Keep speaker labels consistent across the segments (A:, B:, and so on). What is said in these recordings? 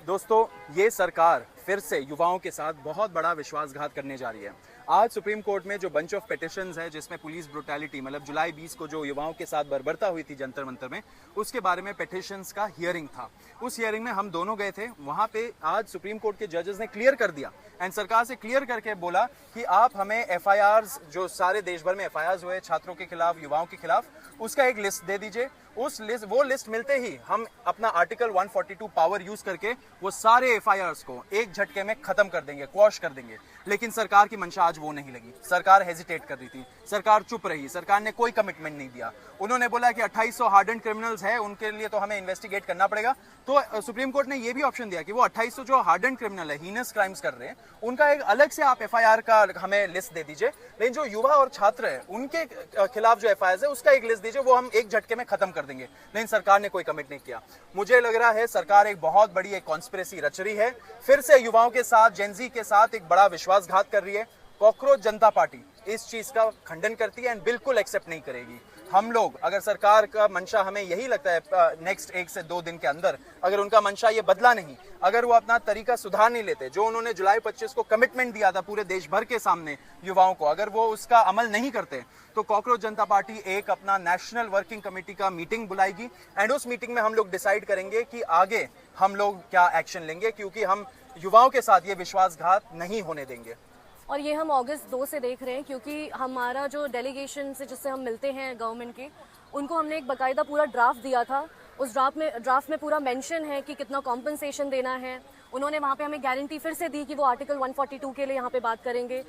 A: दोस्तों, ये सरकार फिर से युवाओं के साथ बहुत बड़ा विश्वासघात करने जा रही है। आज सुप्रीम कोर्ट में जो बंच ऑफ पिटिशंस है, जिसमें पुलिस ब्रुटैलिटी मतलब जुलाई 20 को जो युवाओं के साथ बर्बरता हुई थी जंतर मंतर में, उसके बारे में पिटिशंस का हियरिंग था। उस हियरिंग में हम दोनों गए थे। वहां पे आज सुप्रीम कोर्ट के जजेस ने क्लियर कर दिया एंड सरकार से क्लियर करके बोला कि आप हमें एफआईआर्स, जो सारे देश भर में एफआईआर्स हुए छात्रों के खिलाफ, युवाओं के खिलाफ, उसका एक लिस्ट दे दीजिए। वो लिस्ट मिलते ही हम अपना आर्टिकल 142 पावर यूज करके वो सारे एफआईआर्स को एक झटके में खत्म कर देंगे, क्वॉश कर देंगे। लेकिन सरकार की मंशा आज वो नहीं लगी। सरकार हेजिटेट कर रही थी, सरकार चुप रही, सरकार ने कोई कमिटमेंट नहीं दिया। उन्होंने बोला कि 2800 हार्डन क्रिमिनल्स है, उनके लिए तो हमें इन्वेस्टिगेट करना पड़ेगा। तो सुप्रीम कोर्ट ने ये भी ऑप्शन दिया कि वो 2800 जो हार्डन क्रिमिनल है, हीनस क्राइम्स कर रहे हैं, उनका एक अलग से आप एफआईआर का हमें लिस्ट दे दीजिए। लेकिन जो युवा और छात्र है, उनके खिलाफ जो एफआईआर है, उसका एक लिस्ट दीजिए, वो हम एक झटके में खत्म कर देंगे। लेकिन सरकार ने कोई कमिट नहीं किया। मुझे लग रहा है सरकार एक बहुत बड़ी एक कॉन्स्पिरेसी रच रही है, फिर से युवाओं के साथ, जेनजी के साथ एक बड़ा विश्वासघात कर रही है। कॉकरोच जनता पार्टी इस चीज का खंडन करती है एंड बिल्कुल एक्सेप्ट नहीं करेगी। हम लोग, अगर सरकार का मंशा हमें यही लगता है नेक्स्ट 1 से 2 दिन के अंदर, अगर उनका मंशा ये बदला नहीं, अगर वो अपना तरीका सुधार नहीं लेते, जो उन्होंने जुलाई 25 को कमिटमेंट दिया था पूरे देश भर के सामने युवाओं को, अगर वो उसका अमल नहीं करते, तो कॉकरोच जनता पार्टी एक अपना नेशनल वर्किंग कमेटी का मीटिंग बुलाएगी एंड उस मीटिंग में हम लोग डिसाइड करेंगे कि आगे हम लोग क्या एक्शन लेंगे, क्योंकि हम युवाओं के साथ ये विश्वासघात नहीं होने देंगे।
B: और ये हम अगस्त 2 से देख रहे हैं, क्योंकि हमारा जो डेलीगेशन से जिससे हम मिलते हैं गवर्नमेंट के, उनको हमने एक बाकायदा पूरा ड्राफ्ट दिया था। उस ड्राफ्ट में पूरा मेंशन है कि कितना कॉम्पनसेशन देना है। उन्होंने वहाँ पे हमें गारंटी फिर से दी कि वो आर्टिकल 142 के लिए यहाँ पे बात करेंगे।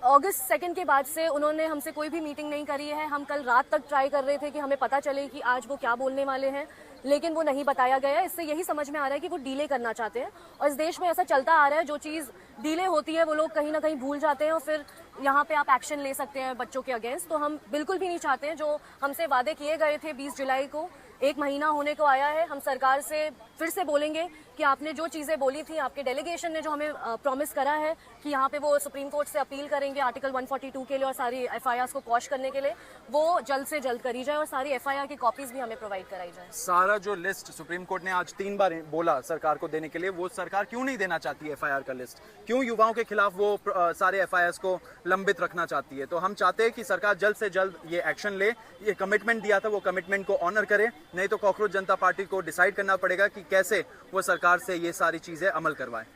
B: अगस्त 2 के बाद से उन्होंने हमसे कोई भी मीटिंग नहीं करी है। हम कल रात तक ट्राई कर रहे थे कि हमें पता चले कि आज वो क्या बोलने वाले हैं, लेकिन वो नहीं बताया गया है। इससे यही समझ में आ रहा है कि वो डीले करना चाहते हैं। और इस देश में ऐसा चलता आ रहा है, जो चीज़ डीले होती है वो लोग कहीं ना कहीं भूल जाते हैं और फिर यहाँ पे आप एक्शन ले सकते हैं बच्चों के अगेंस्ट। तो हम बिल्कुल भी नहीं चाहते हैं। जो हमसे वादे किए गए थे 20 जुलाई को, 1 महीना होने को आया है। हम सरकार से फिर से बोलेंगे कि आपने जो चीज़ें बोली थी, आपके डेलीगेशन ने जो हमें प्रॉमिस करा है कि यहाँ पे वो सुप्रीम कोर्ट से अपील करेंगे आर्टिकल 142 के लिए और सारी एफआईआर्स को क्वॉश करने के लिए, वो जल्द से जल्द करी जाए और सारी एफआईआर की कॉपीज भी हमें प्रोवाइड कराई जाए।
A: सारा जो लिस्ट सुप्रीम कोर्ट ने आज 3 बार बोला सरकार को देने के लिए, वो सरकार क्यों नहीं देना चाहती है एफआईआर का लिस्ट? क्यों युवाओं के खिलाफ वो सारे एफआईआर्स को लंबित रखना चाहती है? तो हम चाहते हैं कि सरकार जल्द से जल्द ये एक्शन ले। ये कमिटमेंट दिया था, वो कमिटमेंट को ऑनर करे, नहीं तो कॉकरोच जनता पार्टी को डिसाइड करना पड़ेगा कि कैसे वो सरकार से ये सारी चीजें अमल करवाए।